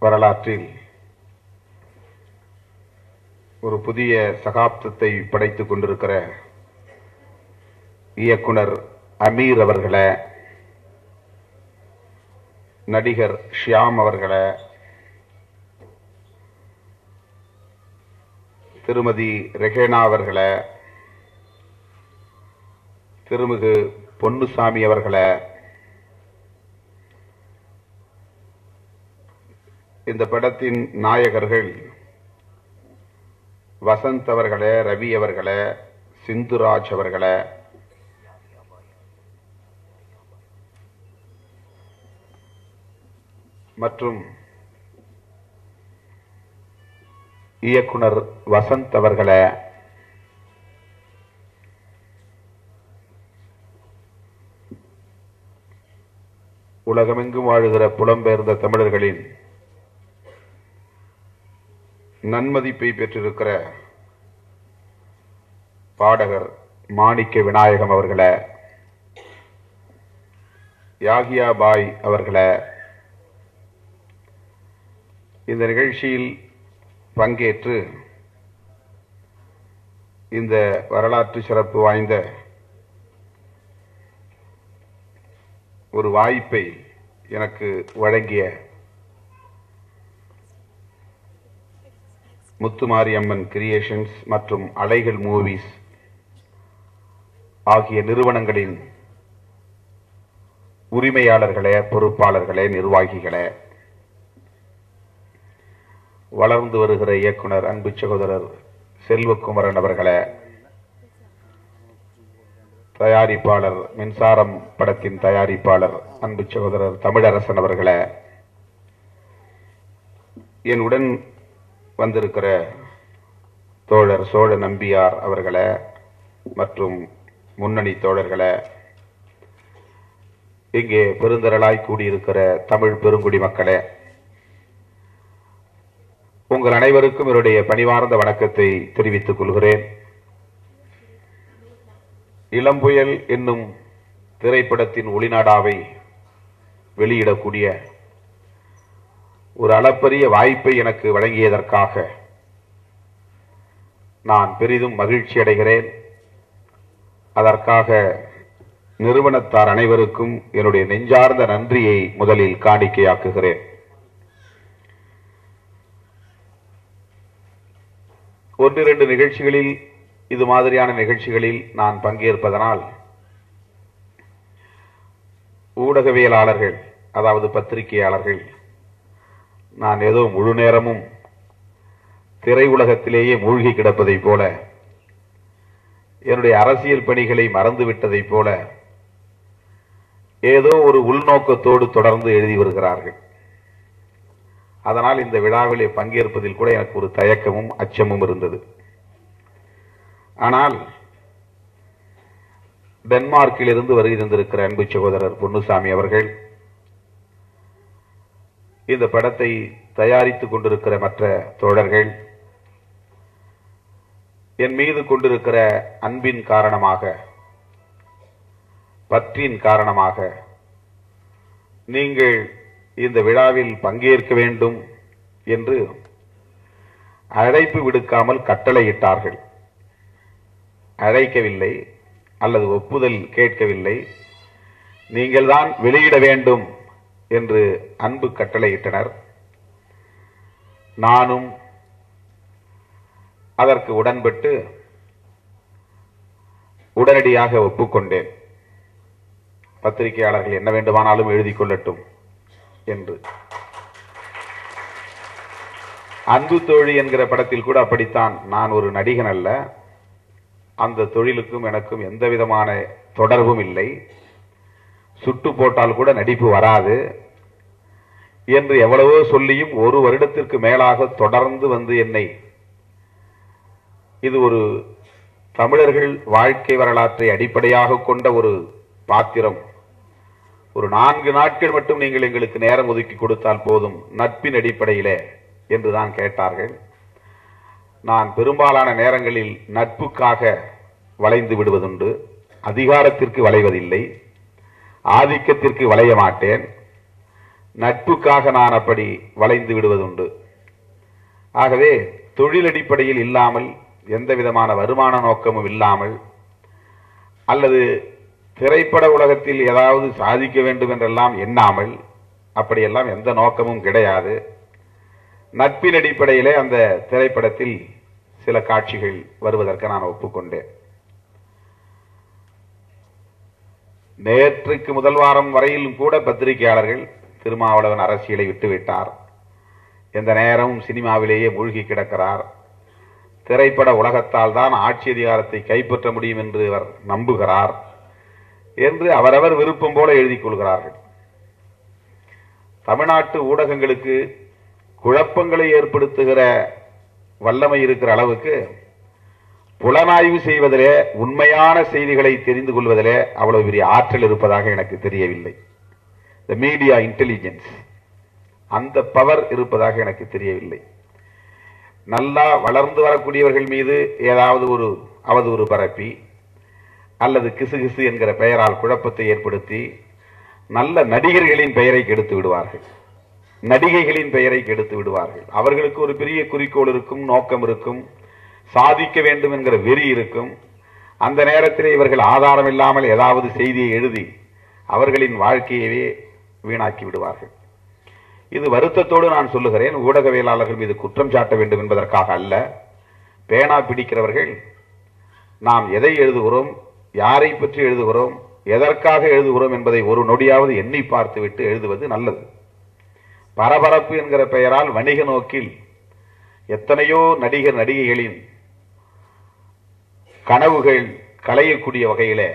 வரலாற்றில் ஒரு புதிய சகாப்தத்தை படைத்துக் கொண்டிருக்கிற இயக்குனர் அமீர் அவர்களே, நடிகர் ஷியாம் அவர்களே, திருமதி ரெஹேனா அவர்களே, திருமிகு பொன்னுசாமி அவர்களே, இந்த படத்தின் நாயகர்கள் வசந்த் அவர்களே, ரவி அவர்களே, சிந்துராஜ் அவர்களே, மற்றும் இயக்குனர் வசந்த் அவர்களே, உலகமெங்கும் வாழுகிற புலம்பெயர்ந்த தமிழர்களின் நன்மதிப்பை பெற்றிருக்கிற பாடகர் மாணிக்க விநாயகம் அவர்களே, யாகியா பாய் அவர்களே, இந்த நிகழ்ச்சியில் பங்கேற்று இந்த வரலாற்று சிறப்பு வாய்ந்த ஒரு வாய்ப்பை எனக்கு வழங்கிய முத்துமாரியம்மன் கிரியேஷன்ஸ் மற்றும் அலைகள் மூவிஸ் ஆகிய நிறுவனங்களின் உரிமையாளர்களே, பொறுப்பாளர்களே, நிர்வாகிகளே, வளர்ந்து வருகிற இயக்குனர் அன்பு சகோதரர் செல்வகுமரன் அவர்களே, தயாரிப்பாளர் மின்சாரம் படத்தின் தயாரிப்பாளர் அன்பு சகோதரர் தமிழரசன் அவர்களே, என்னுடன் வந்திருக்கிற தோழர் சோழ நம்பியார் அவர்களே மற்றும் முன்னணி தோழர்களே, இங்கே பெருந்திரளாய் கூடியிருக்கிற தமிழ் பெருங்குடி மக்களே, உங்கள் அனைவருக்கும் என்னுடைய பணிவார்ந்த வணக்கத்தை தெரிவித்துக் கொள்கிறேன். இளம்புயல் என்னும் திரைப்படத்தின் ஒளிநாடாவை வெளியிடக்கூடிய ஒரு அளப்பரிய வாய்ப்பை எனக்கு வழங்கியதற்காக நான் பெரிதும் மகிழ்ச்சி அடைகிறேன். அதற்காக நிறுவனத்தார் அனைவருக்கும் என்னுடைய நெஞ்சார்ந்த நன்றியை முதலில் காணிக்கையாக்குகிறேன். ஒன்றிரண்டு நிகழ்ச்சிகளில், இது மாதிரியான நிகழ்ச்சிகளில் நான் பங்கேற்பதனால் ஊடகவியலாளர்கள், அதாவது பத்திரிகையாளர்கள், நான் ஏதோ முழு நேரமும் திரையுலகத்திலேயே மூழ்கி கிடப்பதைப் போல, என்னுடைய அரசியல் பணிகளை மறந்துவிட்டதைப் போல ஏதோ ஒரு உள்நோக்கத்தோடு தொடர்ந்து எழுதி வருகிறார்கள். அதனால் இந்த விழாவிலே பங்கேற்பதில் கூட எனக்கு ஒரு தயக்கமும் அச்சமும் இருந்தது. ஆனால் டென்மார்க்கில் இருந்து வருகை தந்திருக்கிற அன்பு சகோதரர் பொன்னுசாமி அவர்கள், இந்த படத்தை தயாரித்துக் கொண்டிருக்கிற மற்ற தோழர்கள், என் மீது கொண்டிருக்கிற அன்பின் காரணமாக, பற்றின் காரணமாக நீங்கள் இந்த விழாவில் பங்கேற்க வேண்டும் என்று அழைப்பு விடுக்காமல் கட்டளையிட்டார்கள். அழைக்கவில்லை அல்லது ஒப்புதல் கேட்கவில்லை, நீங்கள் தான் வெளியிட வேண்டும் என்று அன்பு கட்டளையிட்டனர். நானும் அதற்கு உடன்பட்டு உடனடியாக ஒப்புக்கொண்டேன். பத்திரிகையாளர்கள் என்ன வேண்டுமானாலும் எழுதி கொள்ளட்டும் என்று. அன்பு தோழி என்கிற படத்தில் கூட அப்படித்தான். நான் ஒரு நடிகன் அல்ல, அந்த தொழிலுக்கும் எனக்கும் எந்த விதமான தொடர்பும் இல்லை, சுட்டு போட்டால் கூட நடிப்பு வராது என்று எவ்வளவோ சொல்லியும் ஒரு வருடத்திற்கு மேலாக தொடர்ந்து வந்து என்னை, இது ஒரு தமிழர்கள் வாழ்க்கை வரலாற்றை அடிப்படையாக கொண்ட ஒரு பாத்திரம், ஒரு 4 நாட்கள் மட்டும் நீங்கள் எங்களுக்கு நேரம் ஒதுக்கி கொடுத்தால் போதும், நட்பின் அடிப்படையிலே என்றுதான் கேட்டார்கள். நான் பெரும்பாலான நேரங்களில் நட்புக்காக வளைந்து விடுவதுண்டு, அதிகாரத்திற்கு வளைவதில்லை, ஆதிக்கத்திற்கு வளைய மாட்டேன். நட்புக்காக நான் அப்படி வளைந்து விடுவதுண்டு. ஆகவே தொழில் அடிப்படையில் இல்லாமல், எந்த விதமான வருமான நோக்கமும் இல்லாமல், அல்லது திரைப்பட உலகத்தில் ஏதாவது சாதிக்க வேண்டும் என்றெல்லாம் எண்ணாமல், அப்படியெல்லாம் எந்த நோக்கமும் கிடையாது. நட்பின் அடிப்படையிலே அந்த திரைப்படத்தில் சில காட்சிகள் வருவதற்கு நான் ஒப்புக்கொண்டேன். நேற்றுக்கு முதல் வாரம் வரையிலும் கூட பத்திரிகையாளர்கள் திருமாவளவன் அரசியலை விட்டுவிட்டார், எந்த நேரமும் சினிமாவிலேயே மூழ்கி கிடக்கிறார், திரைப்பட உலகத்தால் தான் ஆட்சி அதிகாரத்தை கைப்பற்ற முடியும் என்று அவர் நம்புகிறார் என்று அவரவர் விருப்பம் போல எழுதிக் கொள்கிறார்கள். தமிழ்நாட்டு ஊடகங்களுக்கு குழப்பங்களை ஏற்படுத்துகிற வல்லமை இருக்கிற அளவுக்கு புலனாய்வு செய்வதிலே, உண்மையான செய்திகளை தெரிந்து கொள்வதிலே அவ்வளவு பெரிய ஆற்றல் இருப்பதாக எனக்கு தெரியவில்லை. இந்த மீடியா இன்டெலிஜென்ஸ், அந்த பவர் இருப்பதாக எனக்கு தெரியவில்லை. நல்லா வளர்ந்து வரக்கூடியவர்கள் மீது ஏதாவது ஒரு அவதூறு பரப்பி அல்லது கிசுகிசு என்கிற பெயரால் குழப்பத்தை ஏற்படுத்தி நல்ல நடிகர்களின் பெயரை கெடுத்து விடுவார்கள், நடிகைகளின் பெயரை கெடுத்து விடுவார்கள். அவர்களுக்கு ஒரு பெரிய குறிக்கோள் இருக்கும், நோக்கம் இருக்கும், சாதிக்க வேண்டும் என்கிற வெறி இருக்கும். அந்த நேரத்தில் இவர்கள் ஆதாரம் இல்லாமல் ஏதாவது செய்தியை எழுதி அவர்களின் வாழ்க்கையவே வீணாக்கி விடுவார்கள். இது வருத்தத்தோடு நான் சொல்லுகிறேன். ஊடகவியலாளர்கள் மீது குற்றம் சாட்ட வேண்டும் என்பதற்காக அல்ல. பேனா பிடிக்கிறவர்கள் நாம் எதை எழுதுகிறோம், யாரை பற்றி எழுதுகிறோம், எதற்காக எழுதுகிறோம் என்பதை ஒரு நொடியாவது எண்ணி பார்த்துவிட்டு எழுதுவது நல்லது. பரபரப்பு என்கிற பெயரால் வணிக நோக்கில் எத்தனையோ நடிகர் நடிகைகளின் கனவுகள் களையக்கூடிய வகையிலே,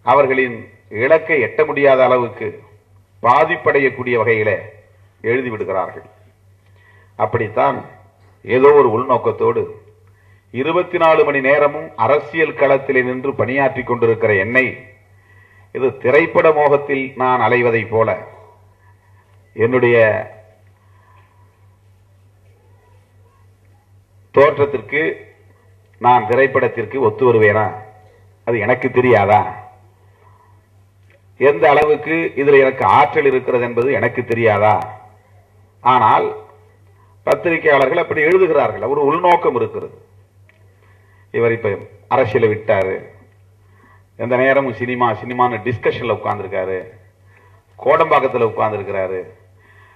அவர்களின் இலக்கை எட்ட முடியாத அளவுக்கு பாதிப்படையக்கூடிய வகையிலே எழுதிவிடுகிறார்கள். அப்படித்தான் ஏதோ ஒரு உள்நோக்கத்தோடு 24 மணி நேரமும் அரசியல் களத்திலே நின்று பணியாற்றிக் கொண்டிருக்கிற என்னை, இது திரைப்பட மோகத்தில் நான் அலைவதை போல என்னுடைய தோற்றத்திற்கு, நான் திரைப்படத்திற்கு ஒத்து வருவேனா, அது எனக்கு தெரியாதா? எந்த அளவுக்கு இதில் எனக்கு ஆற்றல் இருக்கிறது என்பது எனக்கு தெரியாதா? ஆனால் பத்திரிகையாளர்கள் அப்படி எழுதுகிறார்கள். ஒரு உள்நோக்கம் இருக்கிறது. இவர் இப்ப அரசியலை விட்டாரு, எந்த நேரமும் சினிமான்னு டிஸ்கஷன்ல உட்கார்ந்துருக்காரு, கோடம்பாக்கத்தில் உட்கார்ந்துருக்கிறாரு,